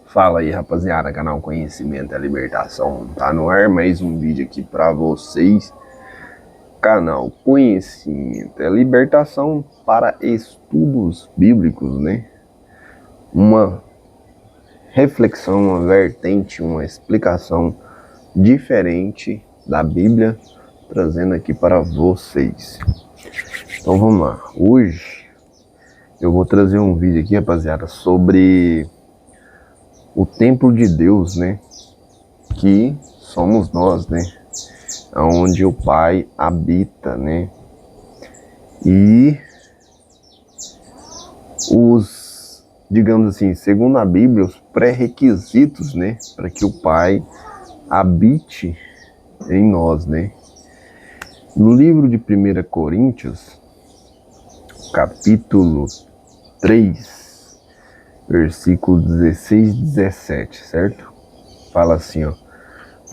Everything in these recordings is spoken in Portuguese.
Fala aí, rapaziada, canal Conhecimento é Libertação, tá no ar mais um vídeo aqui pra vocês. Canal Conhecimento é Libertação para estudos bíblicos, né? Uma reflexão, uma vertente, uma explicação diferente da Bíblia, trazendo aqui para vocês. Então vamos lá, hoje eu vou trazer um vídeo aqui, rapaziada, sobre o templo de Deus, né? Que somos nós, né? Onde o Pai habita, né? E os, digamos assim, segundo a Bíblia, os pré-requisitos, né? Para que o Pai habite em nós, né? No livro de 1 Coríntios, capítulo 3, versículo 16 e 17, certo? Fala assim, ó.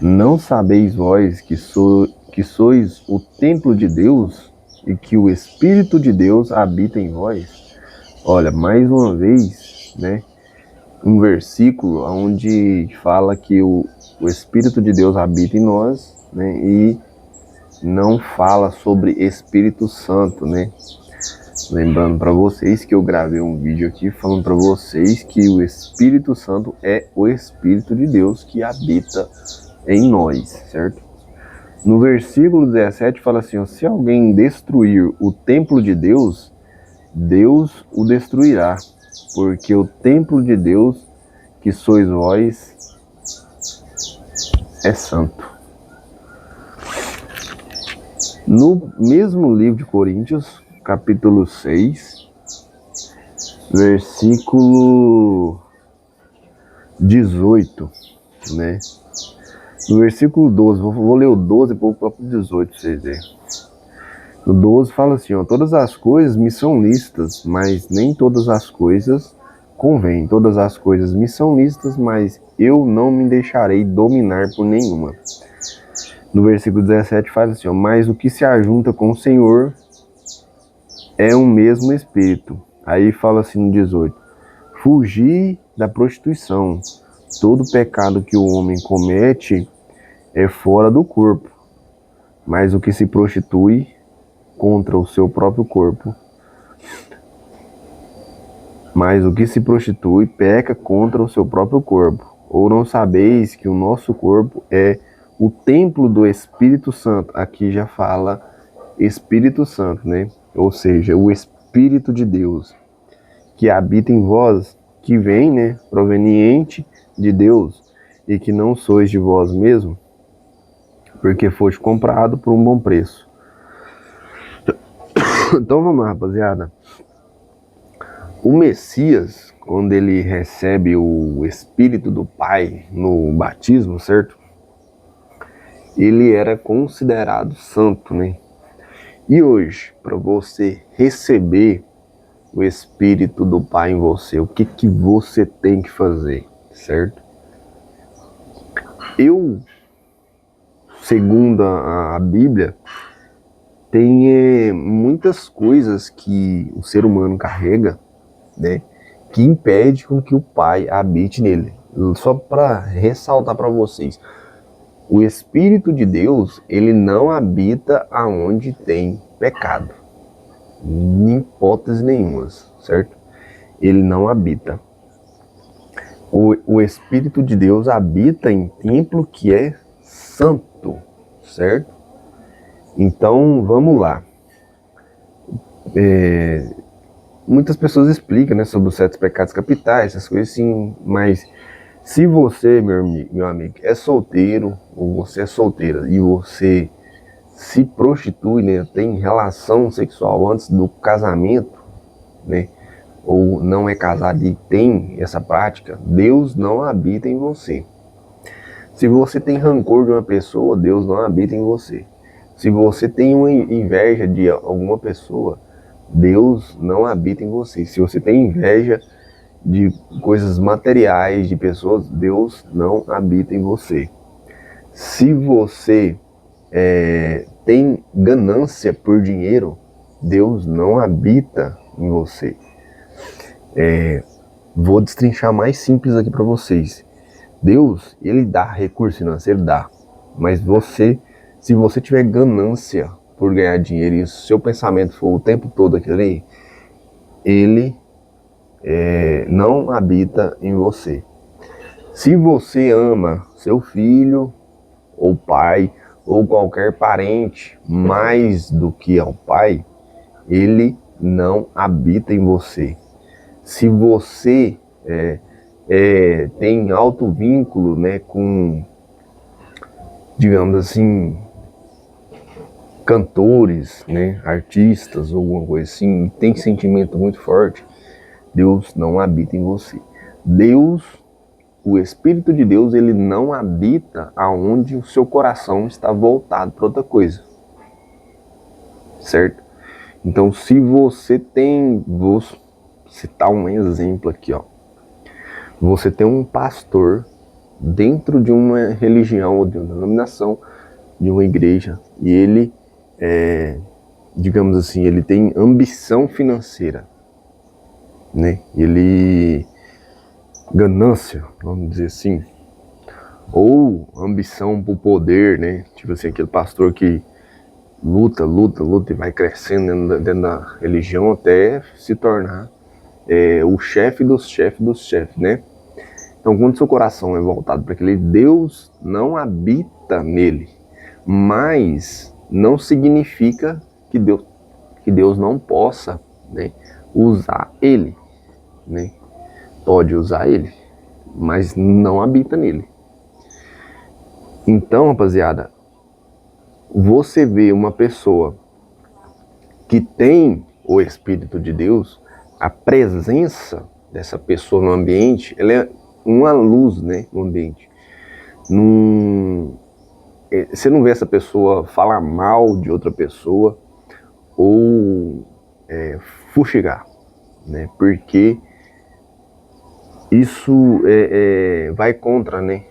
Não sabeis vós que sois o templo de Deus e que o Espírito de Deus habita em vós? Olha, mais uma vez, né, um versículo onde fala que o Espírito de Deus habita em nós, né, e não fala sobre Espírito Santo, né? Lembrando para vocês que eu gravei um vídeo aqui falando para vocês que o Espírito Santo é o Espírito de Deus que habita em nós, certo? No versículo 17 fala assim, ó, se alguém destruir o templo de Deus, Deus o destruirá, porque o templo de Deus, que sois vós, é santo. No mesmo livro de Coríntios, capítulo 6, versículo 18, né? No versículo 12, vou ler o 12 e vou para o 18 para vocês verem. No 12 fala assim, ó, todas as coisas me são lícitas, mas nem todas as coisas convêm. Todas as coisas me são lícitas, mas eu não me deixarei dominar por nenhuma. No versículo 17 fala assim, ó, mas o que se ajunta com o Senhor é um mesmo espírito. Aí fala assim no 18, fugir da prostituição. Todo pecado que o homem comete é fora do corpo, mas o que se prostitui contra o seu próprio corpo. Mas o que se prostitui peca contra o seu próprio corpo. Ou não sabeis que o nosso corpo é o templo do Espírito Santo? Aqui já fala Espírito Santo, né? Ou seja, o Espírito de Deus que habita em vós, que vem, né, proveniente de Deus, e que não sois de vós mesmo, porque foste comprado por um bom preço. Então vamos lá, rapaziada. O Messias, quando ele recebe o Espírito do Pai no batismo, certo? Ele era considerado santo, né? E hoje, para você receber o Espírito do Pai em você, o que você tem que fazer, certo? Eu, segundo a Bíblia, tem muitas coisas que o ser humano carrega, né, que impede com que o Pai habite nele. Só para ressaltar para vocês, o Espírito de Deus, ele não habita aonde tem pecado, em hipótese nenhuma, certo? Ele não habita. O Espírito de Deus habita em templo que é santo, certo? Então, vamos lá. Muitas pessoas explicam, né, sobre os 7 pecados capitais, essas coisas assim, mas se você, meu amigo, é solteiro, ou você é solteira, e você se prostitui, né, tem relação sexual antes do casamento, né, ou não é casado e tem essa prática, Deus não habita em você. Se você tem rancor de uma pessoa, Deus não habita em você. Se você tem uma inveja de alguma pessoa, Deus não habita em você. Se você tem inveja de coisas materiais, de pessoas, Deus não habita em você. Se você tem ganância por dinheiro, Deus não habita em você. Vou destrinchar mais simples aqui para vocês. Deus, ele dá recurso financeiro, dá. Mas se você tiver ganância por ganhar dinheiro e o seu pensamento for o tempo todo aquilo ali, ele não habita em você. Se você ama seu filho, ou pai, ou qualquer parente mais do que ao pai, ele não habita em você. Se você tem alto vínculo, né, com, digamos assim, cantores, né, artistas ou alguma coisa assim, e tem sentimento muito forte, Deus não habita em você. Deus, o Espírito de Deus, ele não habita aonde o seu coração está voltado para outra coisa, certo? Então, se você tem, vou citar um exemplo aqui, ó. Você tem um pastor dentro de uma religião ou de uma denominação, de uma igreja, e ele, digamos assim, ele tem ambição financeira, né? Ele, ganância, vamos dizer assim, ou ambição por poder, né? Tipo assim, aquele pastor que luta e vai crescendo dentro da religião até se tornar o chefe dos chefes, né? Então, quando seu coração é voltado para aquele, Deus não habita nele, mas não significa que Deus não possa, né, usar ele, né? Pode usar ele, mas não habita nele. Então, rapaziada, você vê uma pessoa que tem o Espírito de Deus, a presença dessa pessoa no ambiente, ela é uma luz, né, no ambiente. Você não vê essa pessoa falar mal de outra pessoa ou fuxigar, né, porque isso vai contra, né,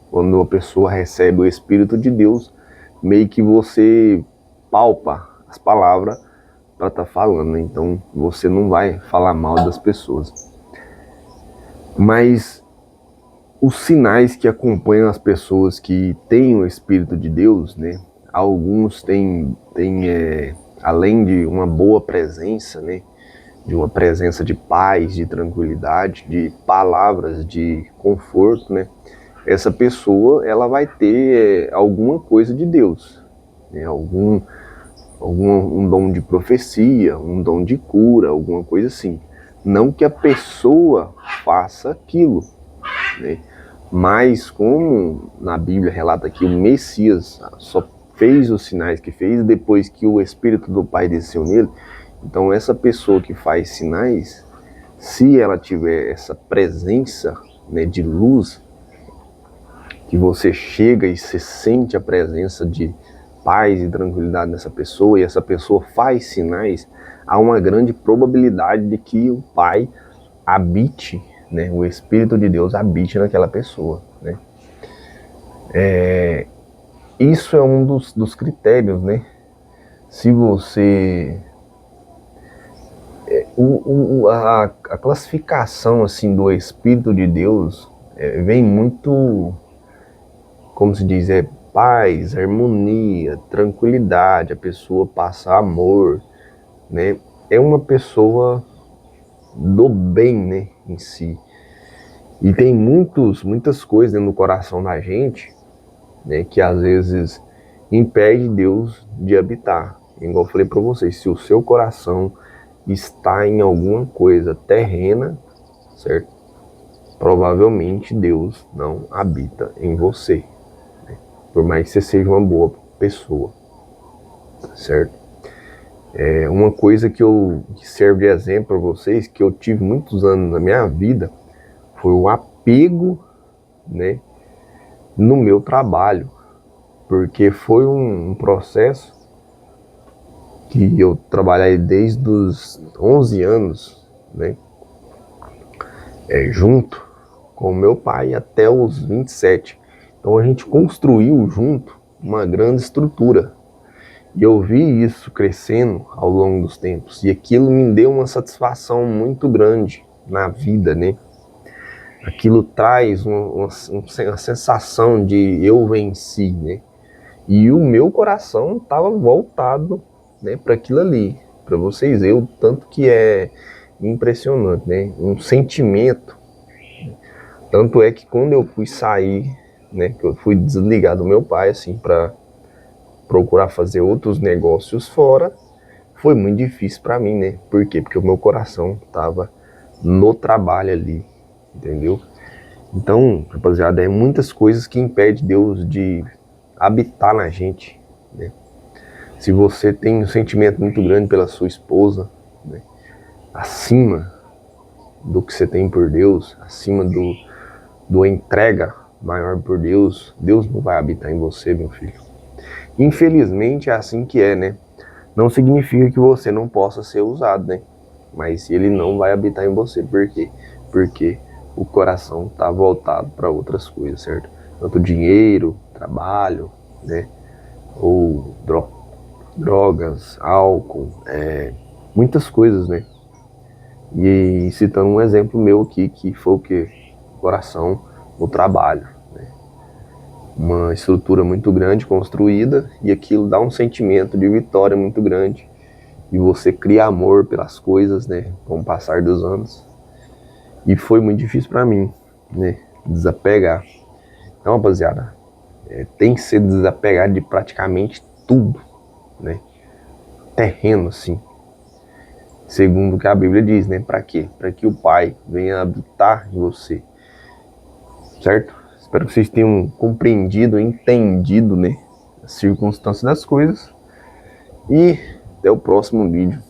quando a pessoa recebe o Espírito de Deus, meio que você palpa as palavras para estar falando, né? Então você não vai falar mal das pessoas. Mas os sinais que acompanham as pessoas que têm o Espírito de Deus, né? Alguns têm além de uma boa presença, né? De uma presença de paz, de tranquilidade, de palavras de conforto, né? Essa pessoa, ela vai ter alguma coisa de Deus, né? Um dom de profecia, um dom de cura, alguma coisa assim. Não que a pessoa faça aquilo, né? Mas como na Bíblia relata que o Messias só fez os sinais que fez depois que o Espírito do Pai desceu nele, então essa pessoa que faz sinais, se ela tiver essa presença, né, de luz, que você chega e se sente a presença de paz e tranquilidade nessa pessoa, e essa pessoa faz sinais, há uma grande probabilidade de que o Pai habite, né, o Espírito de Deus habite naquela pessoa, né? Isso é um dos critérios, né? Se você... a classificação assim, do Espírito de Deus vem muito, como se diz, paz, harmonia, tranquilidade, a pessoa passa amor, né? É uma pessoa do bem, né, em si. E tem muitas coisas no coração da gente, né, que às vezes impede Deus de habitar. Igual eu falei para vocês, se o seu coração está em alguma coisa terrena, certo? Provavelmente Deus não habita em você, né? Por mais que você seja uma boa pessoa, certo? Uma coisa que serve de exemplo para vocês, que eu tive muitos anos na minha vida, foi o apego, né, no meu trabalho, porque foi um processo que eu trabalhei desde os 11 anos, né, junto com o meu pai até os 27. Então a gente construiu junto uma grande estrutura. E eu vi isso crescendo ao longo dos tempos. E aquilo me deu uma satisfação muito grande, na vida, né? Aquilo traz uma sensação de eu venci, né? E o meu coração estava voltado, né, para aquilo ali, para vocês verem o tanto que é impressionante, né? Um sentimento. Tanto é que quando eu fui sair, né, que eu fui desligar do meu pai, assim, para procurar fazer outros negócios fora, foi muito difícil para mim, né? Por quê? Porque o meu coração estava no trabalho ali, entendeu? Então, rapaziada, é muitas coisas que impedem Deus de habitar na gente, né? Se você tem um sentimento muito grande pela sua esposa, né, acima do que você tem por Deus, acima do entrega maior por Deus, Deus não vai habitar em você, meu filho. Infelizmente é assim que é, né? Não significa que você não possa ser usado, né? Mas ele não vai habitar em você. Por quê? Porque o coração está voltado para outras coisas, certo? Tanto dinheiro, trabalho, né? Ou drogas, álcool, muitas coisas, né? E citando um exemplo meu aqui, que foi o quê? Coração no trabalho, né? Uma estrutura muito grande construída e aquilo dá um sentimento de vitória muito grande e você cria amor pelas coisas, né, com o passar dos anos. E foi muito difícil para mim, né, desapegar. Então, rapaziada, tem que ser desapegar de praticamente tudo, né, terreno assim, segundo o que a Bíblia diz, né, para quê? Para que o Pai venha habitar em você, certo? Espero que vocês tenham compreendido, entendido, né, as circunstâncias das coisas. E até o próximo vídeo.